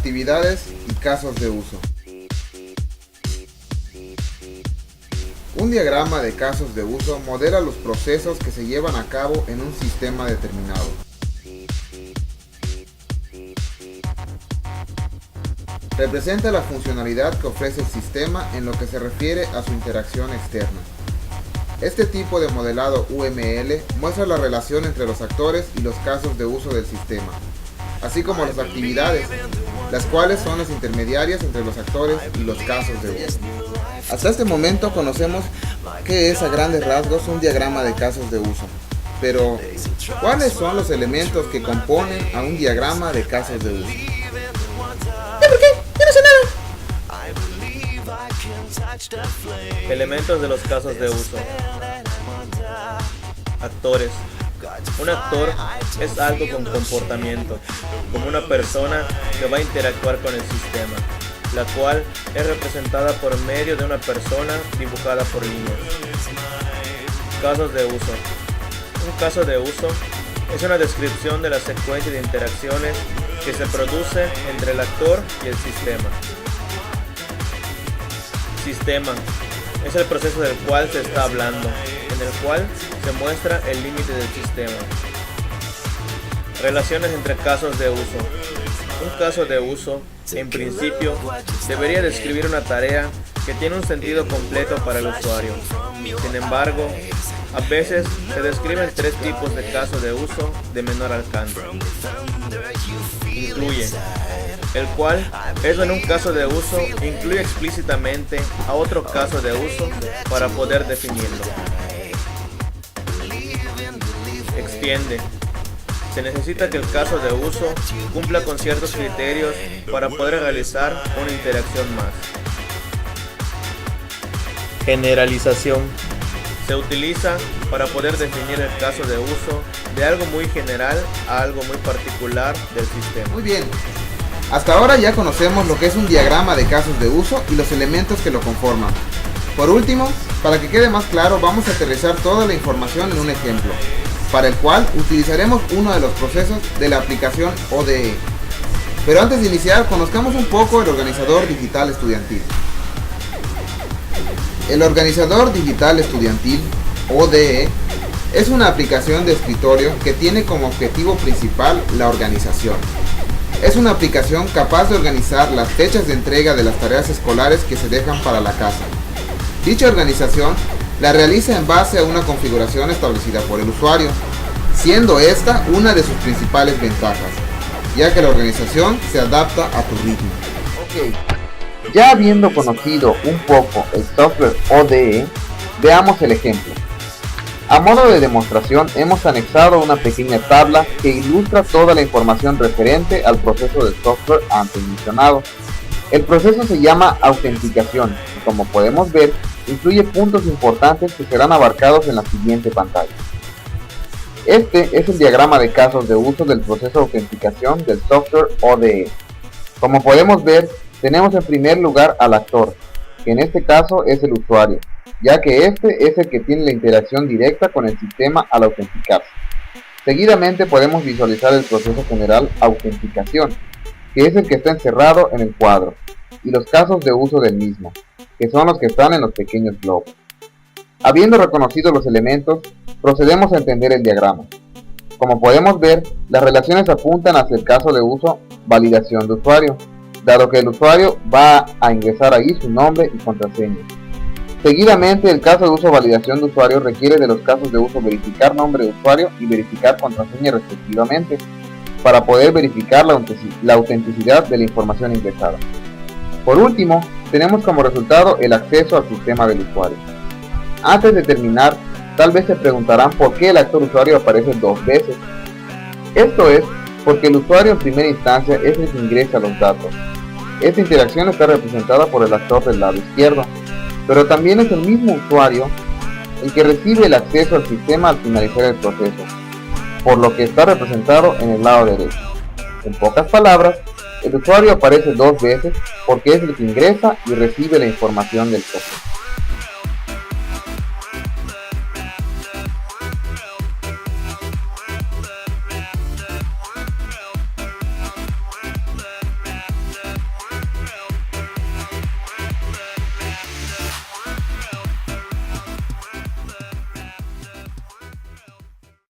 actividades y casos de uso. Un diagrama de casos de uso modela los procesos que se llevan a cabo en un sistema determinado. Representa la funcionalidad que ofrece el sistema en lo que se refiere a su interacción externa. Este tipo de modelado UML muestra la relación entre los actores y los casos de uso del sistema, así como las actividades, las cuales son las intermediarias entre los actores y los casos de uso. Hasta este momento conocemos qué es a grandes rasgos un diagrama de casos de uso, pero ¿cuáles son los elementos que componen a un diagrama de casos de uso? ¿Por qué? Yo no sé nada. Elementos de los casos de uso. Actores. Un actor es algo con comportamiento, como una persona que va a interactuar con el sistema, la cual es representada por medio de una persona dibujada por líneas. Casos de uso. Un caso de uso es una descripción de la secuencia de interacciones que se produce entre el actor y el sistema. Sistema es el proceso del cual se está hablando, en el cual se muestra el límite del sistema. Relaciones entre casos de uso. Un caso de uso, en principio, debería describir una tarea que tiene un sentido completo para el usuario. Sin embargo, a veces se describen tres tipos de casos de uso de menor alcance. Incluye, el cual es en un caso de uso incluye explícitamente a otro caso de uso para poder definirlo. Extiende. Se necesita que el caso de uso cumpla con ciertos criterios para poder realizar una interacción más. Generalización. Se utiliza para poder definir el caso de uso de algo muy general a algo muy particular del sistema. Muy bien. Hasta ahora ya conocemos lo que es un diagrama de casos de uso y los elementos que lo conforman. Por último, para que quede más claro, vamos a aterrizar toda la información en un ejemplo, para el cual utilizaremos uno de los procesos de la aplicación ODE. Pero antes de iniciar, conozcamos un poco el organizador digital estudiantil. El organizador digital estudiantil, ODE, es una aplicación de escritorio que tiene como objetivo principal la organización. Es una aplicación capaz de organizar las fechas de entrega de las tareas escolares que se dejan para la casa. Dicha organización la realiza en base a una configuración establecida por el usuario, siendo esta una de sus principales ventajas, ya que la organización se adapta a tu ritmo. Ya habiendo conocido un poco el software ODE, veamos el ejemplo. A modo de demostración hemos anexado una pequeña tabla que ilustra toda la información referente al proceso del software antes mencionado. El proceso se llama autenticación y, como podemos ver, incluye puntos importantes que serán abarcados en la siguiente pantalla. Este es el diagrama de casos de uso del proceso de autenticación del software ODE. Como podemos ver, tenemos en primer lugar al actor, que en este caso es el usuario, ya que este es el que tiene la interacción directa con el sistema al autenticarse. Seguidamente podemos visualizar el proceso general autenticación, que es el que está encerrado en el cuadro, y los casos de uso del mismo, que son los que están en los pequeños globos. Habiendo reconocido los elementos, procedemos a entender el diagrama. Como podemos ver, las relaciones apuntan hacia el caso de uso validación de usuario, dado que el usuario va a ingresar ahí su nombre y contraseña. Seguidamente, el caso de uso validación de usuario requiere de los casos de uso verificar nombre de usuario y verificar contraseña respectivamente, para poder verificar la autenticidad de la información ingresada. Por último, tenemos como resultado el acceso al sistema del usuario. Antes de terminar, tal vez se preguntarán por qué el actor usuario aparece dos veces. Esto es porque el usuario en primera instancia es el que ingresa los datos. Esta interacción está representada por el actor del lado izquierdo, pero también es el mismo usuario el que recibe el acceso al sistema al finalizar el proceso, por lo que está representado en el lado derecho. En pocas palabras, el usuario aparece dos veces porque es el que ingresa y recibe la información del proceso.